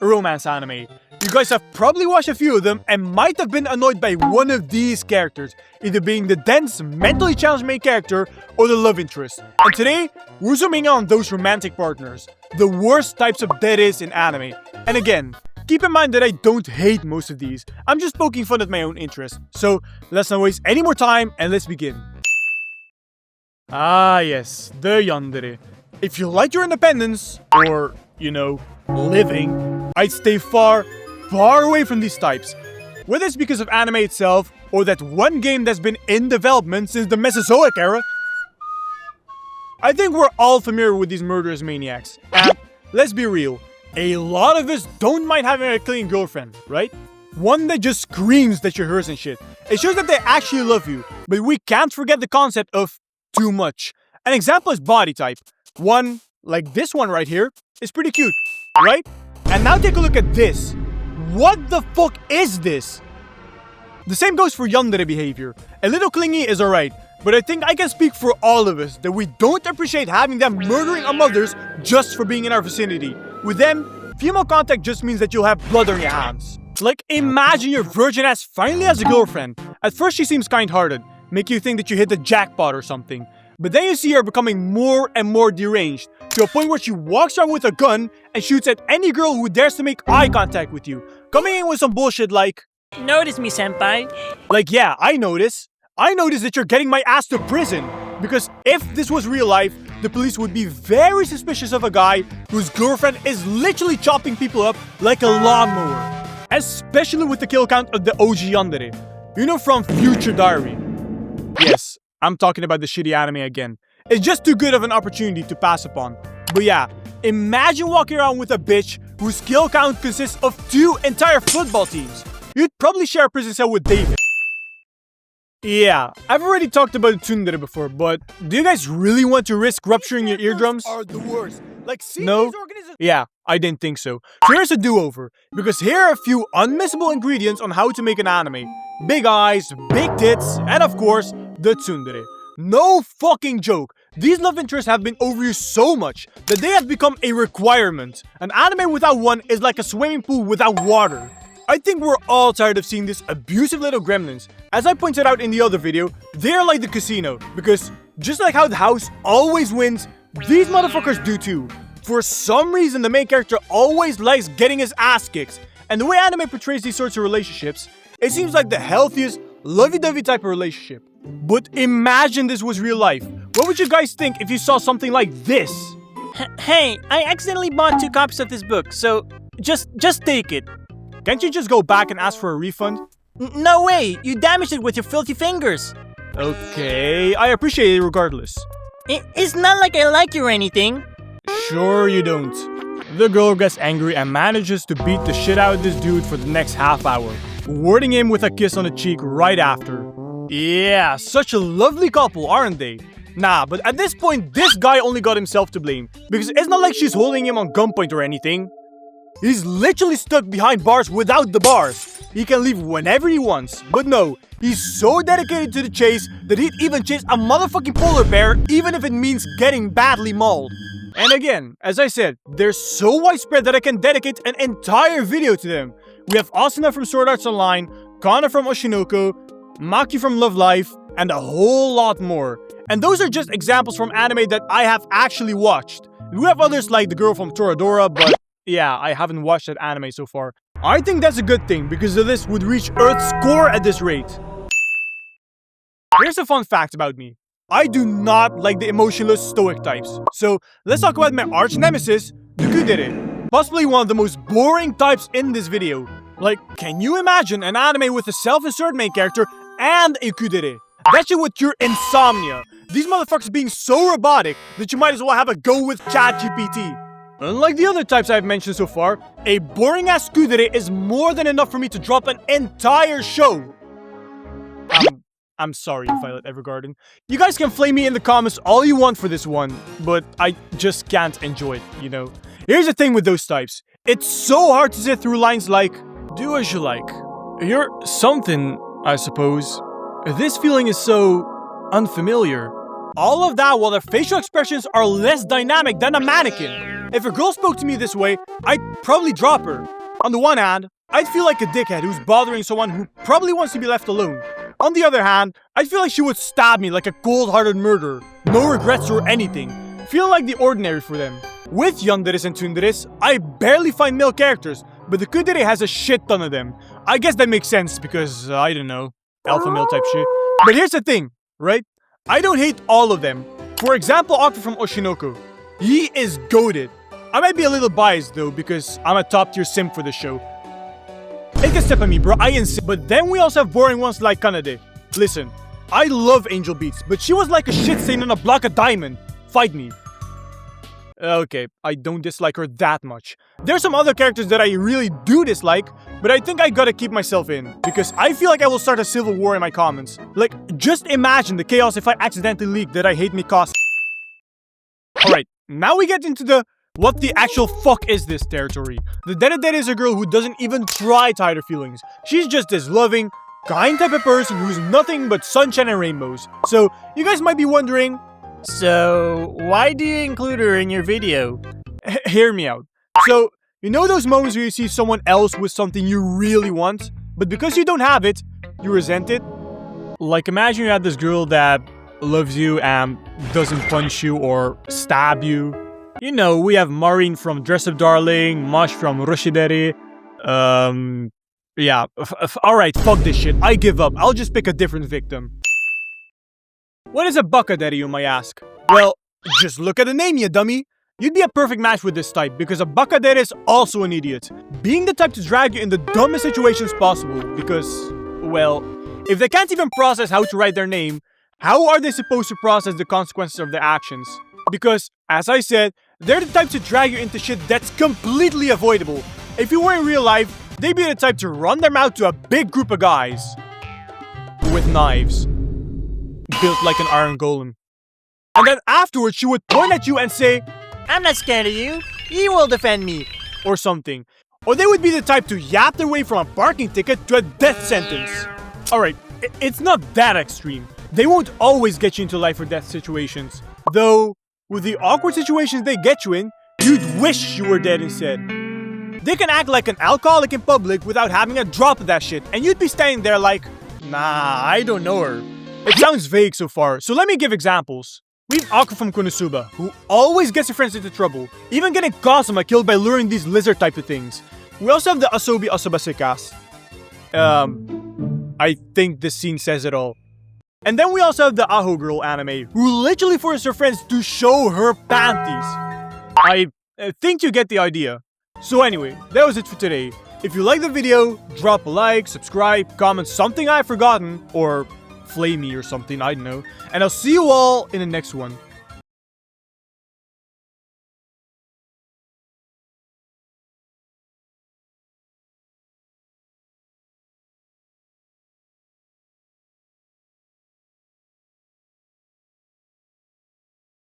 romance anime. You guys have probably watched a few of them and might have been annoyed by one of these characters, either being the dense, mentally challenged main character or the love interest. And today, we're zooming in on those romantic partners, the worst types of deres in anime. And again, keep in mind that I don't hate most of these, I'm just poking fun at my own interest. So, let's not waste any more time and let's begin. Ah yes, the yandere. If you like your independence, or, you know, living, I'd stay far away from these types. Whether it's because of anime itself, or that one game that's been in development since the Mesozoic era. I think we're all familiar with these murderous maniacs. And let's be real, a lot of us don't mind having a clean girlfriend, right? One that just screams that you're hers and shit. It shows that they actually love you, but we can't forget the concept of too much. An example is body type. One, like this one right here, is pretty cute, right? And now take a look at this. What the fuck is this? The same goes for yandere behavior. A little clingy is alright, but I think I can speak for all of us that we don't appreciate having them murdering our mothers just for being in our vicinity. With them, female contact just means that you'll have blood on your hands. Like, imagine your virgin ass finally has a girlfriend. At first she seems kind-hearted, make you think that you hit the jackpot or something. But then you see her becoming more and more deranged, to a point where she walks around with a gun and shoots at any girl who dares to make eye contact with you, coming in with some bullshit like, "Notice me, senpai." Like, yeah, I notice. I notice that you're getting my ass to prison. Because if this was real life, the police would be very suspicious of a guy whose girlfriend is literally chopping people up like a lawnmower. Especially with the kill count of the OG yandere. You know, from Future Diary. Yes, I'm talking about the shitty anime again. It's just too good of an opportunity to pass upon. But yeah, imagine walking around with a bitch whose kill count consists of 2 entire football teams. You'd probably share a prison cell with David. Yeah, I've already talked about Tsundere before, but do you guys really want to risk rupturing your eardrums? Are the worst. Like, No? Yeah, I didn't think so. So here's a do-over, because here are a few unmissable ingredients on how to make an anime. Big eyes, big tits, and of course, the tsundere. No fucking joke. These love interests have been overused so much that they have become a requirement. An anime without one is like a swimming pool without water. I think we're all tired of seeing these abusive little gremlins. As I pointed out in the other video, they're like the casino, because just like how the house always wins, these motherfuckers do too. For some reason, the main character always likes getting his ass kicked. And the way anime portrays these sorts of relationships, it seems like the healthiest, lovey-dovey type of relationship. But imagine this was real life. What would you guys think if you saw something like this? Hey, I accidentally bought 2 copies of this book, so just take it. Can't you just go back and ask for a refund? No way! You damaged it with your filthy fingers! Okay, I appreciate it regardless. It's not like I like you or anything. Sure you don't. The girl gets angry and manages to beat the shit out of this dude for the next half hour, rewarding him with a kiss on the cheek right after. Yeah, such a lovely couple, aren't they? Nah, but at this point, this guy only got himself to blame, because it's not like she's holding him on gunpoint or anything. He's literally stuck behind bars without the bars. He can leave whenever he wants, but no, he's so dedicated to the chase that he'd even chase a motherfucking polar bear even if it means getting badly mauled. And again, as I said, they're so widespread that I can dedicate an entire video to them. We have Asuna from Sword Arts Online, Kana from Oshi No Ko, Maki from Love Life, and a whole lot more. And those are just examples from anime that I have actually watched. We have others like the girl from Toradora, but yeah, I haven't watched that anime so far. I think that's a good thing, because the list would reach Earth's core at this rate. Here's a fun fact about me. I do not like the emotionless stoic types. So, let's talk about my arch nemesis, the Kuudere. Possibly one of the most boring types in this video. Like, can you imagine an anime with a self-insert main character and a Kuudere? That shit would cure insomnia. These motherfuckers being so robotic that you might as well have a go with ChatGPT. Unlike the other types I've mentioned so far, a boring-ass Tsundere is more than enough for me to drop an entire show. I'm sorry, Violet Evergarden. You guys can flame me in the comments all you want for this one, but I just can't enjoy it, you know? Here's the thing with those types. It's so hard to sit through lines like, "Do as you like. You're something, I suppose. This feeling is so unfamiliar." All of that while their facial expressions are less dynamic than a mannequin. If a girl spoke to me this way, I'd probably drop her. On the one hand, I'd feel like a dickhead who's bothering someone who probably wants to be left alone. On the other hand, I'd feel like she would stab me like a cold-hearted murderer. No regrets or anything. Feel like the ordinary for them. With yanderes and tsunderes, I barely find male characters, but the Kuudere has a shit ton of them. I guess that makes sense because, I don't know, alpha male type shit. But here's the thing, right? I don't hate all of them. For example, Aqua from Oshi No Ko. He is goated. I might be a little biased though because I'm a top tier simp for the show. Take a step at me, bro, I insist. But then we also have boring ones like Kanade. Listen, I love Angel Beats, but she was like a shit stain on a block of diamond. Fight me. Okay, I don't dislike her that much. There's some other characters that I really do dislike, but I think I gotta keep myself in, because I feel like I will start a civil war in my comments. Like, just imagine the chaos if I accidentally leak that I hate Mikasa. Alright, now we get into the what the actual fuck is this territory. The Deredere is a girl who doesn't even try to hide her feelings. She's just this loving, kind type of person who's nothing but sunshine and rainbows. So, you guys might be wondering, So, why do you include her in your video? hear me out. So, you know those moments where you see someone else with something you really want, but because you don't have it, you resent it? Like imagine you have this girl that loves you and doesn't punch you or stab you. You know, we have Marin from Dress Up Darling, Mosh from Rushidere. Yeah, alright, fuck this shit. I give up. I'll just pick a different victim. What is a Bakadere, you might ask? Well, just look at the name, you dummy. You'd be a perfect match with this type because a Bakadere is also an idiot. Being the type to drag you in the dumbest situations possible because, well, if they can't even process how to write their name, how are they supposed to process the consequences of their actions? Because, as I said, they're the type to drag you into shit that's completely avoidable. If you were in real life, they'd be the type to run their mouth to a big group of guys with knives. Built like an iron golem. And then afterwards she would point at you and say, I'm not scared of you. You will defend me. Or something. Or they would be the type to yap their way from a parking ticket to a death sentence. Alright, it's not that extreme. They won't always get you into life or death situations. Though, with the awkward situations they get you in, you'd wish you were dead instead. They can act like an alcoholic in public without having a drop of that shit, and you'd be standing there like, nah, I don't know her. It sounds vague so far, so let me give examples. We have Aqua from Konosuba, who always gets her friends into trouble, even getting Konosuba killed by luring these lizard type of things. We also have the Asobi Asobase cast. I think this scene says it all. And then we also have the Aho Girl anime, who literally forces her friends to show her panties. I think you get the idea. So anyway, that was it for today. If you liked the video, drop a like, subscribe, comment something I've forgotten, or flame me or something, I don't know. And I'll see you all in the next one.